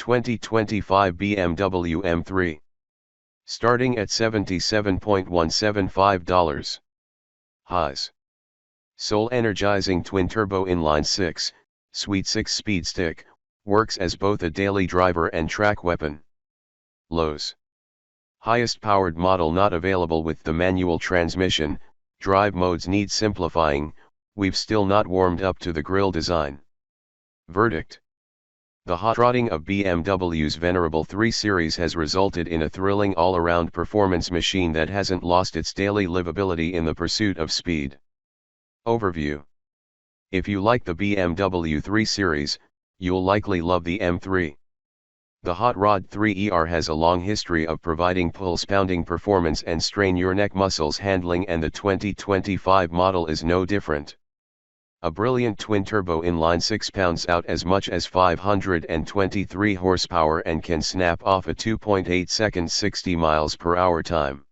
2025 BMW M3. Starting at $77,175. Highs. Soul energizing twin-turbo inline-6, sweet 6-speed stick, works as both a daily driver and track weapon. Lows. Highest powered model not available with the manual transmission, drive modes need simplifying, we've still not warmed up to the grille design. Verdict. The hot rodding of BMW's venerable 3 Series has resulted in a thrilling all-around performance machine that hasn't lost its daily livability in the pursuit of speed. Overview. If you like the BMW 3 Series, you'll likely love the M3. The Hot Rod 3ER has a long history of providing pulse-pounding performance and strain your neck muscles handling, and the 2025 model is no different. A brilliant twin-turbo inline-6 pounds out as much as 523 horsepower and can snap off a 2.8 second 60 miles per hour time.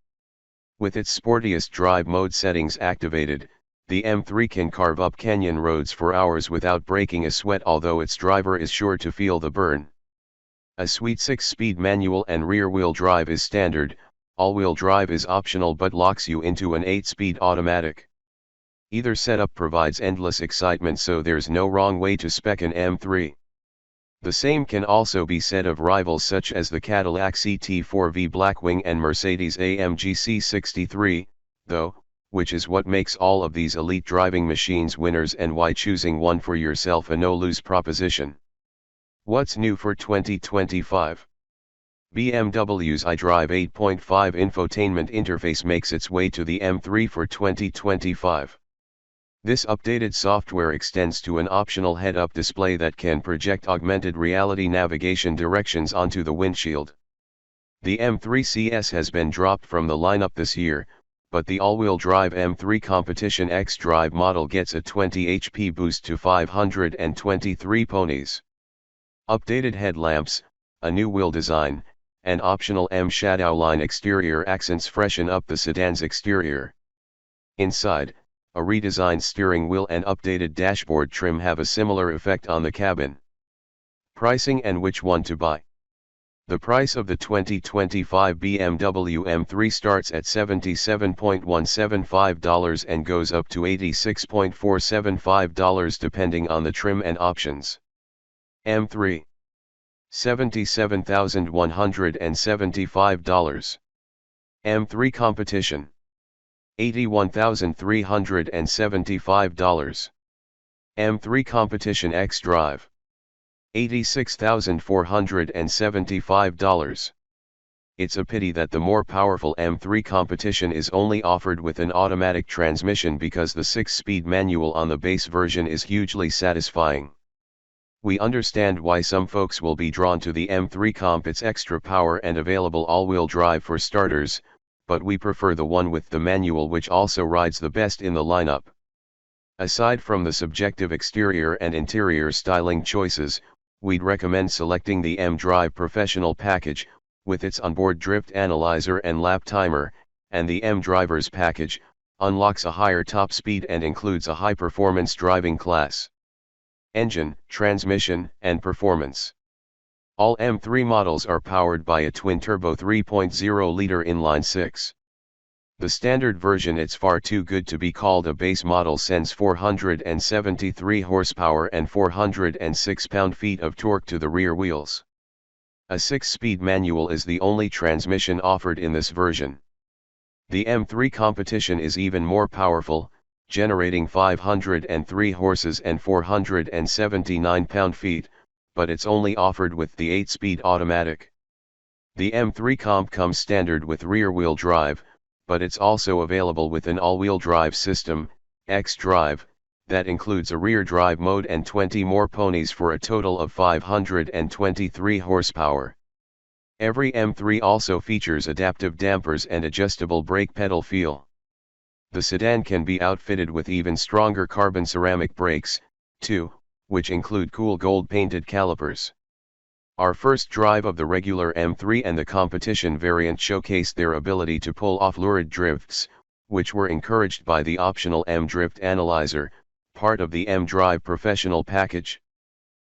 With its sportiest drive mode settings activated, the M3 can carve up canyon roads for hours without breaking a sweat, although its driver is sure to feel the burn. A sweet 6-speed manual and rear-wheel drive is standard, all-wheel drive is optional but locks you into an 8-speed automatic. Either setup provides endless excitement, so there's no wrong way to spec an M3. The same can also be said of rivals such as the Cadillac CT4V Blackwing and Mercedes-AMG C63, though, which is what makes all of these elite driving machines winners and why choosing one for yourself a no-lose proposition. What's new for 2025? BMW's iDrive 8.5 infotainment interface makes its way to the M3 for 2025. This updated software extends to an optional head-up display that can project augmented reality navigation directions onto the windshield. The M3 CS has been dropped from the lineup this year, but the all-wheel drive M3 Competition xDrive model gets a 20 HP boost to 523 ponies. Updated headlamps, a new wheel design, and optional M-Shadow line exterior accents freshen up the sedan's exterior. Inside, a redesigned steering wheel and updated dashboard trim have a similar effect on the cabin. Pricing and which one to buy. The price of the 2025 BMW M3 starts at $77,175 and goes up to $86,475 depending on the trim and options. M3. $77,175. M3 Competition. $81,375. M3 Competition xDrive. $86,475. It's a pity that the more powerful M3 Competition is only offered with an automatic transmission, because the 6-speed manual on the base version is hugely satisfying. We understand why some folks will be drawn to the M3 Comp, its extra power and available all-wheel drive for starters, but we prefer the one with the manual, which also rides the best in the lineup. Aside from the subjective exterior and interior styling choices, we'd recommend selecting the xdrive Professional package, with its onboard drift analyzer and lap timer, and the xDrivers package, unlocks a higher top speed and includes a high-performance driving class. Engine, transmission, and performance. All M3 models are powered by a twin-turbo 3.0-liter inline-6. The standard version, it's far too good to be called a base model, sends 473 horsepower and 406 pound-feet of torque to the rear wheels. A 6-speed manual is the only transmission offered in this version. The M3 Competition is even more powerful, generating 503 horses and 479 pound-feet, but it's only offered with the 8-speed automatic. The M3 Comp comes standard with rear-wheel drive, but it's also available with an all-wheel drive system, xDrive, that includes a rear drive mode and 20 more ponies for a total of 523 horsepower. Every M3 also features adaptive dampers and adjustable brake pedal feel. The sedan can be outfitted with even stronger carbon ceramic brakes, too, which include cool gold painted calipers. Our first drive of the regular M3 and the Competition variant showcased their ability to pull off lurid drifts, which were encouraged by the optional M-Drift Analyzer, part of the xDrive Professional package.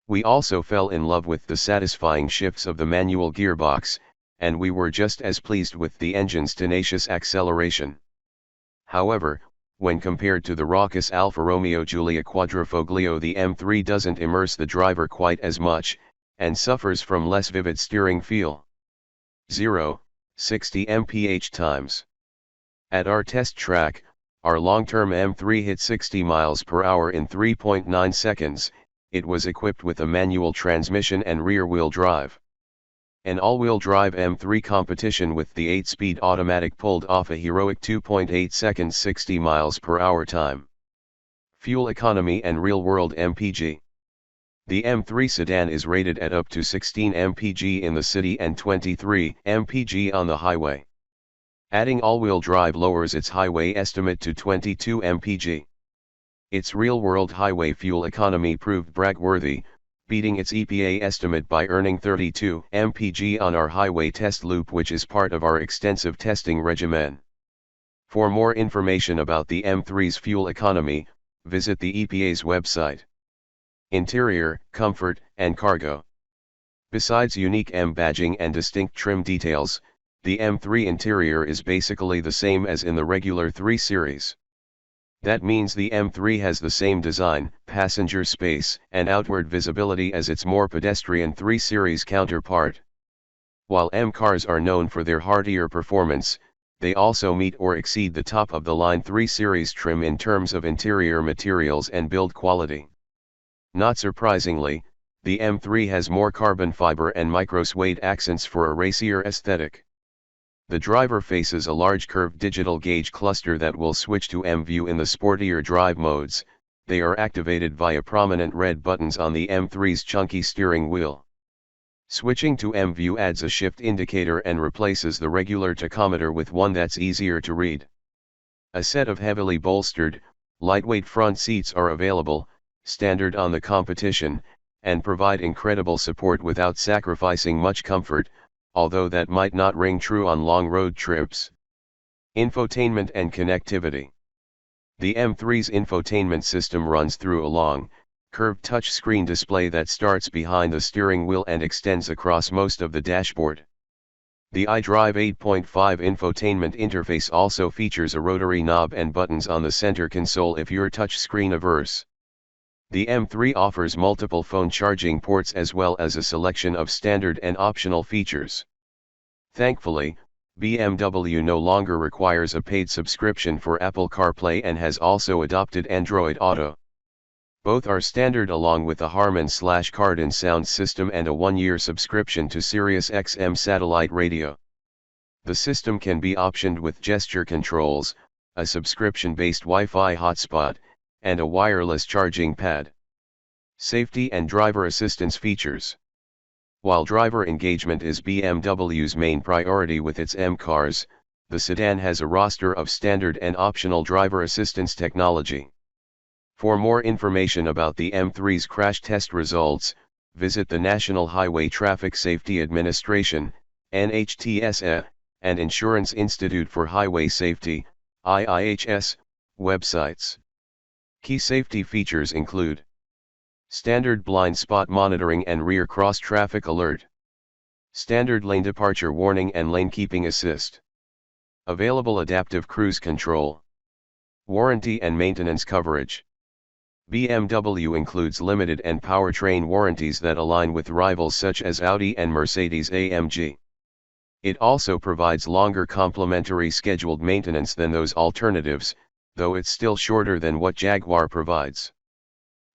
We also fell in love with the satisfying shifts of the manual gearbox, and we were just as pleased with the engine's tenacious acceleration. However, when compared to the raucous Alfa Romeo Giulia Quadrifoglio, the M3 doesn't immerse the driver quite as much, and suffers from less vivid steering feel. 0-60 mph times. At our test track, our long-term M3 hit 60 miles per hour in 3.9 seconds. It was equipped with a manual transmission and rear-wheel drive. An all-wheel drive M3 competition with the 8-speed automatic pulled off a heroic 2.8 seconds 60 miles per hour time. Fuel economy and real-world MPG. The M3 sedan is rated at up to 16 mpg in the city and 23 mpg on the highway. Adding all-wheel drive lowers its highway estimate to 22 mpg. Its real-world highway fuel economy proved brag-worthy, beating its EPA estimate by earning 32 mpg on our highway test loop, which is part of our extensive testing regimen. For more information about the M3's fuel economy, visit the EPA's website. Interior, comfort, and cargo. Besides unique M badging and distinct trim details, the M3 interior is basically the same as in the regular 3 Series. That means the M3 has the same design, passenger space, and outward visibility as its more pedestrian 3 Series counterpart. While M cars are known for their heartier performance, they also meet or exceed the top-of-the-line 3 Series trim in terms of interior materials and build quality. Not surprisingly, the M3 has more carbon fiber and micro-suede accents for a racier aesthetic. The driver faces a large curved digital gauge cluster that will switch to M-View in the sportier drive modes. They are activated via prominent red buttons on the M3's chunky steering wheel. Switching to M-View adds a shift indicator and replaces the regular tachometer with one that's easier to read. A set of heavily bolstered, lightweight front seats are available, standard on the competition, and provide incredible support without sacrificing much comfort, although that might not ring true on long road trips. Infotainment and connectivity. The M3's infotainment system runs through a long, curved touchscreen display that starts behind the steering wheel and extends across most of the dashboard. The xdrive 8.5 infotainment interface also features a rotary knob and buttons on the center console if you're touchscreen averse. The M3 offers multiple phone charging ports as well as a selection of standard and optional features. Thankfully, BMW no longer requires a paid subscription for Apple CarPlay and has also adopted Android Auto. Both are standard along with a Harman/Kardon sound system and a 1-year subscription to SiriusXM satellite radio. The system can be optioned with gesture controls, a subscription-based Wi-Fi hotspot, and a wireless charging pad. Safety and driver assistance features. While driver engagement is BMW's main priority with its M cars, the sedan has a roster of standard and optional driver assistance technology. For more information about the M3's crash test results, visit the National Highway Traffic Safety Administration, NHTSA, and Insurance Institute for Highway Safety, IIHS, websites. Key safety features include standard blind spot monitoring and rear cross traffic alert, standard lane departure warning and lane keeping assist, available adaptive cruise control, warranty and maintenance coverage. BMW includes limited and powertrain warranties that align with rivals such as Audi and Mercedes-AMG. It also provides longer complimentary scheduled maintenance than those alternatives, though it's still shorter than what Jaguar provides.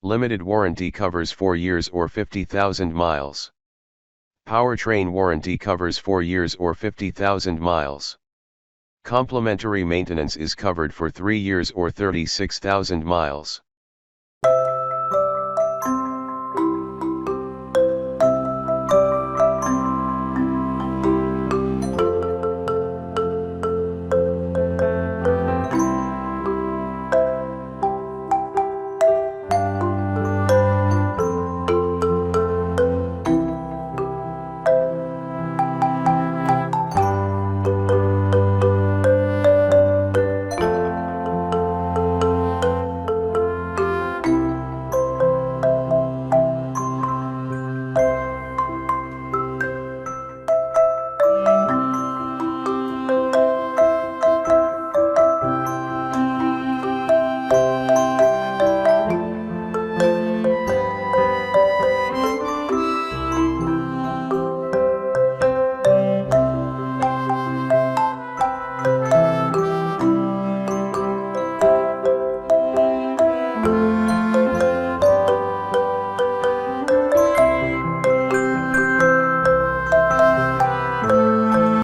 Limited warranty covers 4 years or 50,000 miles. Powertrain warranty covers 4 years or 50,000 miles. Complimentary maintenance is covered for 3 years or 36,000 miles.